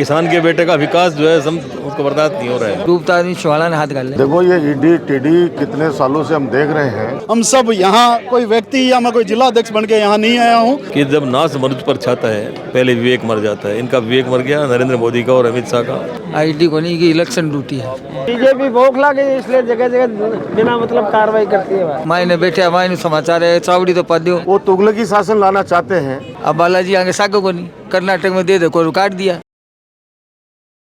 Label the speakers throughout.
Speaker 1: किसान के बेटे का विकास जो है उसको बर्दाश्त नहीं हो रहा है।
Speaker 2: डूबता आदमी शिवाला ने हाथ डाल ले।
Speaker 3: देखो ये ईडी टीडी कितने सालों से हम देख रहे हैं।
Speaker 4: हम सब यहाँ कोई व्यक्ति या मैं कोई जिला अध्यक्ष बन के यहाँ नहीं आया हूँ
Speaker 1: कि जब नाश मनुष्य पर छाता है पहले विवेक मर जाता है। इनका विवेक मर गया, नरेंद्र मोदी का और अमित शाह का।
Speaker 2: ईडी को नहीं की इलेक्शन ड्यूटी है।
Speaker 5: बीजेपी बौखला गई इसलिए जगह जगह बिना मतलब कार्रवाई करती है।
Speaker 2: मायने बैठे मायने समाचार है चावड़ी तो पद दो।
Speaker 3: वो तुगलकी शासन लाना चाहते हैं।
Speaker 2: अब बालाजी आगे सागो को नहीं, कर्नाटक में दे दे को काट दिया।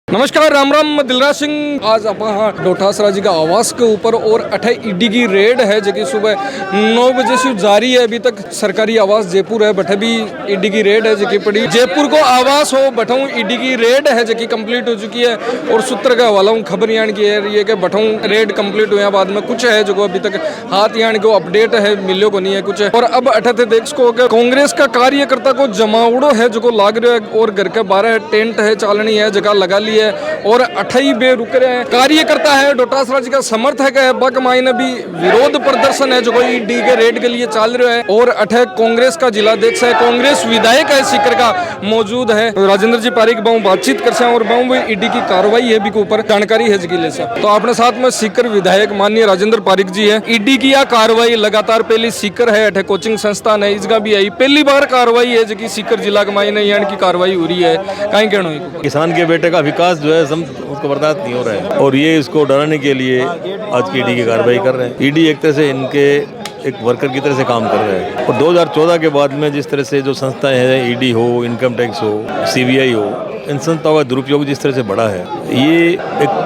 Speaker 6: नमस्कार, राम राम। मैं दिलराज सिंह। आज आप डोटासरा जी का आवास के ऊपर और 8 ईडी की रेड है जो कि सुबह 9 बजे से जारी है। अभी तक सरकारी आवास जयपुर है, बटे भी ईडी की रेड है जो कि पड़ी। जयपुर को आवास हो बठाऊं ईडी की रेड है जो कि कंप्लीट हो चुकी है। और सूत्र का हवाला हूँ खबर यान की है ये कि बठाऊं रेड कंप्लीट हुआ बाद में कुछ है जो अभी तक हाथ यान को अपडेट है मिलो को नहीं है कुछ है। और अब 8 देख को कांग्रेस का कार्यकर्ता को जमावड़ो है जो लाग रहा है और घर के 12 टेंट है चालनी है जगह लगा ली है और 8 बे रुक रहे हैं। कार्यकर्ता है डोटासरा जी का समर्थक है बक मायने भी विरोध प्रदर्शन है जो कोई ईडी के रेड के लिए चल रहा है। और 8 कांग्रेस का जिलाध्यक्ष है, कांग्रेस विधायक है सीकर का मौजूद है राजेंद्र जी पारिक बाऊ बातचीत कर और बाऊ ईडी की कार्रवाई है भी के ऊपर जानकारी है जिले से। तो अपने साथ में सीकर विधायक माननीय राजेंद्र पारिक जी है। ईडी की यह कार्रवाई लगातार पहली सीकर है 8 कोचिंग संस्थान है इसका भी आई पहली बार कार्रवाई है जो सीकर जिला के मायने यहाँ की कार्रवाई हो रही है। कहीं कहना
Speaker 1: किसान के बेटे का विकास जो है उसको बर्दाश्त नहीं हो रहा है और ये इसको डराने के लिए आज की ईडी की कार्रवाई कर रहे हैं। ईडी एक तरह से इनके एक वर्कर की तरह से काम कर रहा है। और 2014 के बाद में जिस तरह से जो संस्थाएं हैं, ईडी हो, इनकम टैक्स हो, सीबीआई हो, इन संस्थाओं का दुरुपयोग जिस तरह से बढ़ा है, ये एक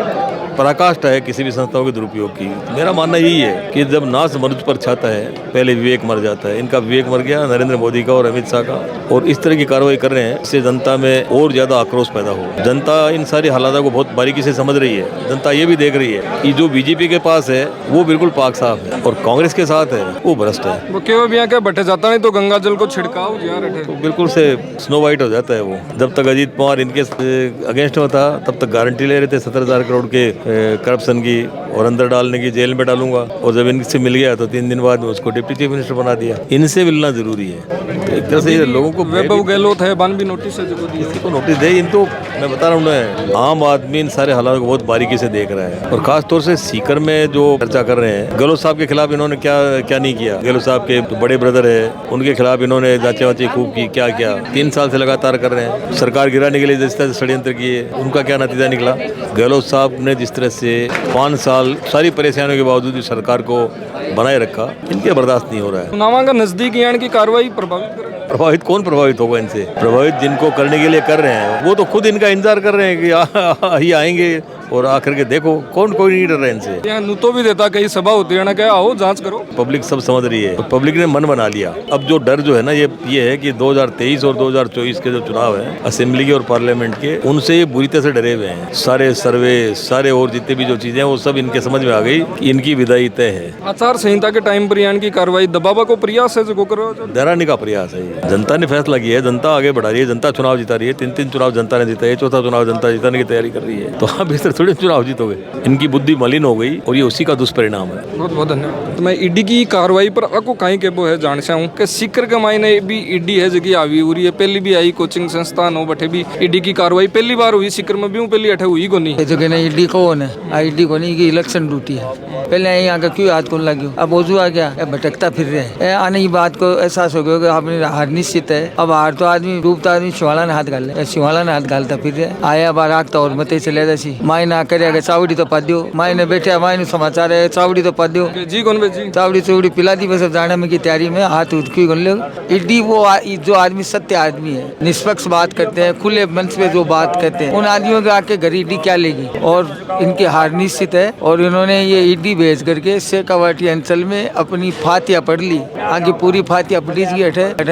Speaker 1: पराकाष्ठा है किसी भी संस्थाओं के दुरुपयोग की। मेरा मानना यही है कि जब नाश मनुष्य पर छाता है पहले विवेक मर जाता है। इनका विवेक मर गया, नरेंद्र मोदी का और अमित शाह का। और इस तरह की कार्रवाई कर रहे हैं इससे जनता में और ज्यादा आक्रोश पैदा हो। जनता इन सारी हालातों को बहुत बारीकी से समझ रही है। जनता ये भी देख रही है कि जो बीजेपी के पास है वो बिल्कुल पाक साफ है और कांग्रेस के साथ है वो भ्रष्ट है।
Speaker 6: वो क्यों भी क्या बटे जाता नहीं तो गंगा जल को छिड़काओ तो
Speaker 1: बिल्कुल से स्नो वाइट हो जाता है वो। जब तक अजीत पवार इनके अगेंस्ट में था तब तक गारंटी ले रहे थे 17,000 करोड़ के करप्शन की और अंदर डालने की, जेल में डालूंगा। और जब इनसे मिल गया तो 3 दिन बाद में उसको डिप्टी चीफ मिनिस्टर बना दिया। इनसे मिलना जरूरी है। तो एक तरह से लोगों को
Speaker 6: वैभव गहलोत है बान भी नोटिस है
Speaker 1: को नोटिस दे। इन तो मैं बता रहा हूँ आम आदमी इन सारे हालातों को बहुत बारीकी से देख रहा है। और खास तौर से सीकर में जो चर्चा कर रहे हैं गहलोत साहब के खिलाफ इन्होंने क्या नहीं किया। गहलोत साहब के बड़े ब्रदर है उनके खिलाफ इन्होंने जांचे वाचे खूब की, क्या किया। 3 साल से लगातार कर रहे हैं। सरकार गिराने के लिए जिस तरह से षड्यंत्र किए उनका क्या नतीजा निकला। गहलोत साहब ने जिस तरह से 5 साल सारी परेशानियों के बावजूद भी सरकार को बनाए रखा, इनके बर्दाश्त नहीं हो रहा है।
Speaker 6: चुनाव का नजदीक यानी की कार्रवाई
Speaker 1: प्रभावित कौन प्रभावित होगा इनसे? प्रभावित जिनको करने के लिए कर रहे हैं वो तो खुद इनका इंतजार कर रहे हैं कि ये आएंगे और आकर के देखो कौन कोई नहीं डर रहा है इनसे।
Speaker 6: यहाँ नुतो भी देता कई सभा होती है ना, क्या आओ जांच करो।
Speaker 1: पब्लिक सब समझ रही है, तो पब्लिक ने मन बना लिया। अब जो डर जो है ना ये है कि 2023 और 2024 के जो चुनाव है असेंबली के और पार्लियामेंट के, उनसे ये बुरी तरह से डरे हुए हैं। सारे सर्वे सारे और जितने भी जो चीजें हैं वो सब इनके समझ में आ गई कि इनकी विदाई तय है।
Speaker 6: आचार संहिता के टाइम पर यानी की कार्रवाई दबावा को प्रयास है जो करो
Speaker 1: डराने का प्रयास है। जनता ने फैसला किया है, जनता आगे बढ़ा रही है, जनता चुनाव जिता रही है। 3 चुनाव जनता ने जीता है, 4था चुनाव जनता जिताने की तैयारी कर रही है। तो आप इस तरह थोड़े चुनाव जीतोगे। इनकी बुद्धि मलिन हो गई और ये उसी का दुष्परिणाम है।
Speaker 6: बहुत बहुत धन्यवाद। तो मैं ईडी की कार्रवाई पर आपको कहीं के वो है जान से हूँ कि सीकर के मायने भी ईडी है जो आवी हो रही है। पहली भी आई कोचिंग संस्थान हो बटे भी ईडी की कार्रवाई पहली बार हुई सीकर में भी पहली 8 हुई को नहीं
Speaker 2: जो कहना ईडी कौन है? ईडी को नहीं की इलेक्शन ड्यूटी है। पहले यहाँ का क्यों हाथ कौन लगी? अब वजू आ गया, भटकता फिर रहे हैं। आने की बात को एहसास हो गया अपनी हार निश्चित है। अब हार तो आदमी डूबता आदमी शिवाला ने हाथ डाल ले, शिवाला ने हाथ डालता फिर रहे। आया बार आगता और मत चले जासी मायना करेगा चावड़ी तो पद दो। मायने बैठे मायने समाचार है चावड़ी तो पद दो
Speaker 6: जी कौन जी
Speaker 2: चावड़ी चौड़ी पिला दी बस। जाने में की तैयारी में हाथ उठकी कर लो। ईडी वो जो आदमी सत्य आदमी है, निष्पक्ष बात करते हैं, खुले मंच पे जो बात कहते हैं, उन आदमियों के आके घर ईडी क्या लेगी? और इनकी हार निश्चित है। और इन्होंने ये ईडी भेज करके शेखावाटी अंचल में अपनी फातिया पढ़ ली। आगे पूरी फातिया पढ़ी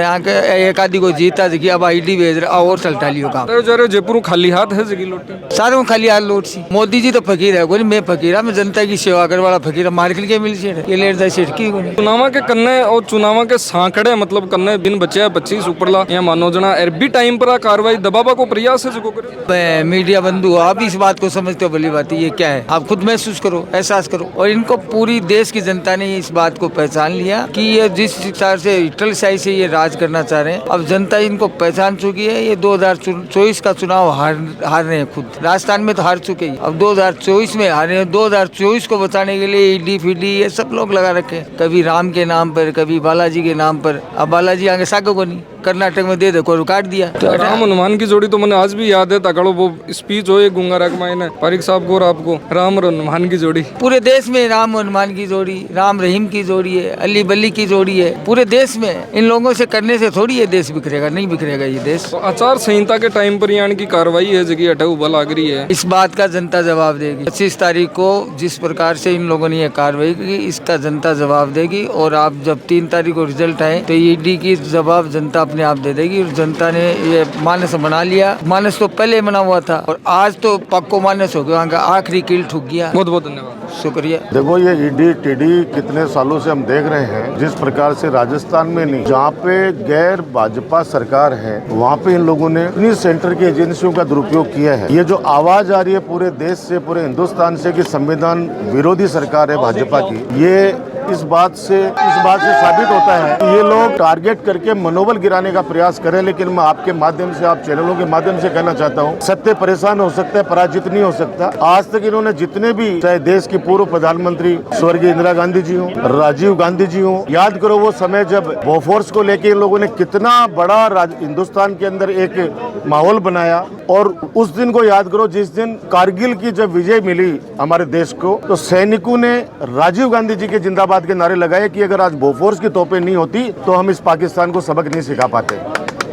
Speaker 2: आगे एक आदि को जीता जगह अब ईडी भेज रहा और चलता लियो काम।
Speaker 6: जयपुर खाली हाथ है जगी लोटी
Speaker 2: सारों खाली हाथ लौट सी मोदी जी तो फकीर है कोई, मैं फकीर है, मैं जनता की सेवा करने वाला फकीर है, मार्केट के मिल सीट ये लेट जाए सीट की कोनी।
Speaker 6: चुनाव के कन्ने और चुनाव के सांकड़े मतलब कन्ने बिन बचे 25 ऊपरला या मानो जना एरबी टाइम पर कार्रवाई दबाबा को प्रयास है जो करे।
Speaker 2: मीडिया बंधु आप इस बात को समझते हो, भली बात है, ये क्या है आप खुद महसूस करो, एहसास करो। और इनको पूरी देश की जनता ने इस बात को पहचान लिया कि ये जिस हिसाब से हिटलरशाही से ये राज करना चाह रहे हैं, अब जनता इनको पहचान चुकी है। ये 2024 का चुनाव हार रहे हैं, खुद राजस्थान में तो हार चुके हैं, अब 2024 में हारे हैं। 2024 को बचाने के लिए ईडी फीडी ये सब लोग लगा रखे, कभी राम के नाम पर, कभी बालाजी के नाम पर। अब बालाजी आगे साको को नहीं, कर्नाटक में दे देखो काट दिया।
Speaker 6: तो राम हनुमान की जोड़ी तो मैंने आज भी याद है, तकड़ो वो स्पीच हो गुंगा रकमाई ने पारिक साहब को और आपको, राम और हनुमान की जोड़ी पूरे
Speaker 2: देश में, राम हनुमान की जोड़ी, राम रहीम की जोड़ी है, अली बली की जोड़ी है पूरे देश में। इन लोगों से करने से थोड़ी ये देश बिखरेगा, नहीं बिखरेगा ये देश।
Speaker 6: तो आचार संहिता के टाइम पर यानी की कार्रवाई है जगह हटाऊ बल आ रही है,
Speaker 2: इस बात का जनता जवाब देगी। 25 तारीख को जिस प्रकार से इन लोगों ने ये कार्रवाई की, इसका जनता जवाब देगी। और आप जब 3 तारीख को रिजल्ट आए तो ईडी की जवाब जनता अपने आप दे देगी। जनता ने ये मानस बना लिया, मानस तो पहले बना हुआ था और आज तो पक्को मानस हो गया, आखिरी कील ठुक गया।
Speaker 6: बहुत बहुत धन्यवाद,
Speaker 2: शुक्रिया।
Speaker 3: देखो ये ईडी टीडी कितने सालों से हम देख रहे हैं, जिस प्रकार से राजस्थान में नहीं, जहाँ पे गैर भाजपा सरकार है वहाँ पे इन लोगों ने इतनी सेंटर की एजेंसियों का दुरुपयोग किया है। ये जो आवाज आ रही है पूरे देश से, पूरे हिंदुस्तान से कि संविधान विरोधी सरकार है भाजपा की, ये इस बात से साबित होता है कि ये लोग टारगेट करके मनोबल गिराने का प्रयास करें। लेकिन मैं आपके माध्यम से, आप चैनलों के माध्यम से कहना चाहता हूँ, सत्य परेशान हो सकता है, पराजित नहीं हो सकता। आज तक इन्होंने जितने भी, चाहे देश की पूर्व प्रधानमंत्री स्वर्गीय इंदिरा गांधी जी हो, राजीव गांधी जी हो, याद करो वो समय जब बोफोर्स को लेके इन लोगों ने कितना बड़ा हिंदुस्तान के अंदर एक माहौल बनाया। और उस दिन को याद करो जिस दिन कारगिल की जब विजय मिली हमारे देश को, तो सैनिकों ने राजीव गांधी जी के जिंदाबाद के नारे लगाए कि अगर आज बोफोर्स की तोपें नहीं होती तो हम इस पाकिस्तान को सबक नहीं सिखा पाते।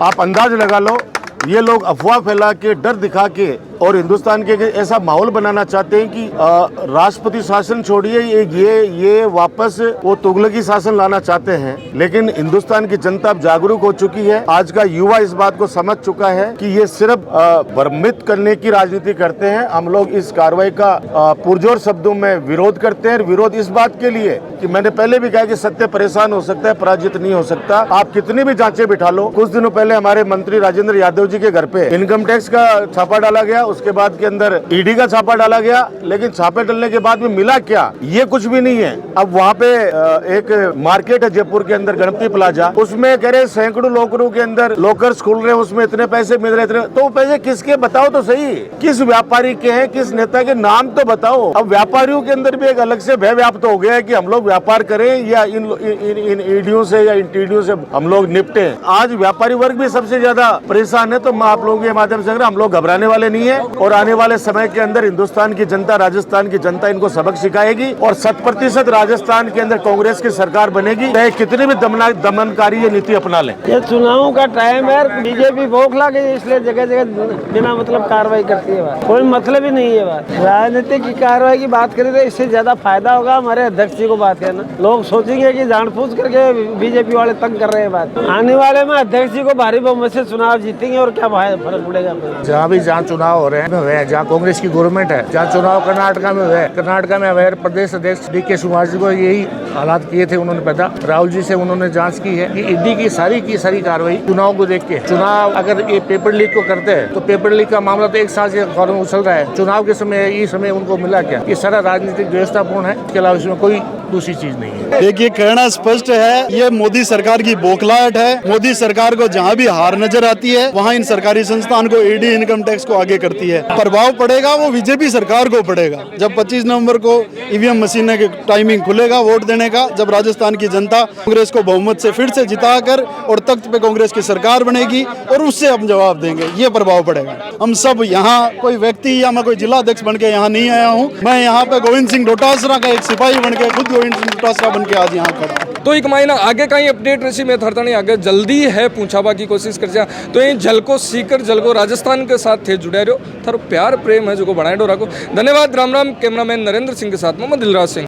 Speaker 3: आप अंदाज लगा लो, ये लोग अफवाह फैला के, डर दिखा के और हिंदुस्तान के ऐसा माहौल बनाना चाहते हैं कि राष्ट्रपति शासन छोड़िए, ये वापस वो तुगलकी शासन लाना चाहते हैं। लेकिन हिंदुस्तान की जनता अब जागरूक हो चुकी है, आज का युवा इस बात को समझ चुका है कि ये सिर्फ भ्रमित करने की राजनीति करते हैं। हम लोग इस कार्रवाई का पुरजोर शब्दों में विरोध करते हैं। विरोध इस बात के लिए कि मैंने पहले भी कहा कि सत्य परेशान हो सकता है, पराजित नहीं हो सकता। आप कितनी भी जांचें बिठा लो। कुछ दिनों पहले हमारे मंत्री राजेंद्र यादव जी के घर पे इनकम टैक्स का छापा डाला गया, उसके बाद के अंदर ईडी का छापा डाला गया, लेकिन छापे डालने के बाद में मिला क्या? ये कुछ भी नहीं है। अब वहाँ पे एक मार्केट है जयपुर के अंदर, गणपति प्लाजा, उसमें कह रहे सैकड़ों लोकरों के अंदर लॉकर्स खुल रहे हैं, उसमें इतने पैसे मिल रहे हैं। तो वो पैसे किसके बताओ तो सही, किस व्यापारी के हैं, किस नेता के नाम तो बताओ। अब व्यापारियों के अंदर भी एक अलग से भय व्याप्त हो गया है कि हम लोग व्यापार करें या इन ईडियों से या इन टीडियों से हम लोग निपटे। आज व्यापारी वर्ग भी सबसे ज्यादा परेशान है। तो मैं आप लोगों के माध्यम से, हम लोग घबराने वाले नहीं है और आने वाले समय के अंदर हिंदुस्तान की जनता, राजस्थान की जनता इनको सबक सिखाएगी और 100% राजस्थान के अंदर कांग्रेस की सरकार बनेगी, चाहे कितनी भी दमनकारी ये नीति अपना ले।
Speaker 5: ये चुनाव का टाइम है, बीजेपी बौखला गई इसलिए जगह जगह बिना मतलब कार्रवाई करती है। बात कोई मतलब ही नहीं है। बात राजनीतिक की कार्रवाई की बात करें तो इससे ज्यादा फायदा होगा हमारे अध्यक्ष जी को बात करना। लोग सोचेंगे कि जानबूझ करके बीजेपी वाले तंग कर रहे हैं। बात आने वाले में अध्यक्ष जी को भारी बहुमत से चुनाव जीतेंगे और क्या फर्क पड़ेगा।
Speaker 7: जहाँ भी जहाँ चुनाव हो रहे हैं, जहाँ कांग्रेस की गवर्नमेंट है, जहाँ चुनाव कर्नाटका में हुए, कर्नाटका में हमारे प्रदेश अध्यक्ष DK शिवकुमार जी को यही हालात किए थे उन्होंने पैदा। राहुल जी से उन्होंने जांच की है कि ईडी की सारी कार्रवाई चुनाव को देख के। चुनाव अगर ये पेपर लीक को करते हैं तो पेपर लीक का मामला तो 1 साल से फौरन उछल रहा है। चुनाव के समय ये समय उनको मिला क्या? ये सारा राजनीतिक व्यवस्थापूर्ण है, इसके अलावा इसमें कोई दूसरी चीज नहीं है।
Speaker 4: देखिए कहना स्पष्ट है, ये मोदी सरकार की बौखलाहट है। मोदी सरकार को जहाँ भी हार नजर आती है वहाँ इन सरकारी संस्थान को, ईडी, इनकम टैक्स को आगे करती है। प्रभाव पड़ेगा वो बीजेपी सरकार को पड़ेगा। जब 25 नवंबर को ईवीएम मशीन के टाइमिंग खुलेगा वोट देने का, जब राजस्थान की जनता कांग्रेस को बहुमत से फिर से जिताकर और तख्त पे कांग्रेस की सरकार बनेगी और उससे हम जवाब देंगे, ये प्रभाव पड़ेगा। हम सब यहाँ, कोई व्यक्ति या मैं कोई जिला अध्यक्ष बन के यहाँ नहीं आया हूँ। मैं यहाँ पे गोविंद सिंह डोटासरा का एक सिपाही बन के, खुद गोविंद सिंह डोटासरा बन के आज यहाँ खड़ा।
Speaker 6: तो एक महीना आगे का ही अपडेट रही मैं थरता नहीं आगे जल्दी है पूछाबा की कोशिश कर जा। तो ये झलको सीकर झलको राजस्थान के साथ थे जुड़े रहो, थारो प्यार प्रेम है जो को बनाए डो रखो। धन्यवाद। राम राम। कैमरामैन नरेंद्र सिंह के साथ मोहम्मद दिलराज सिंह।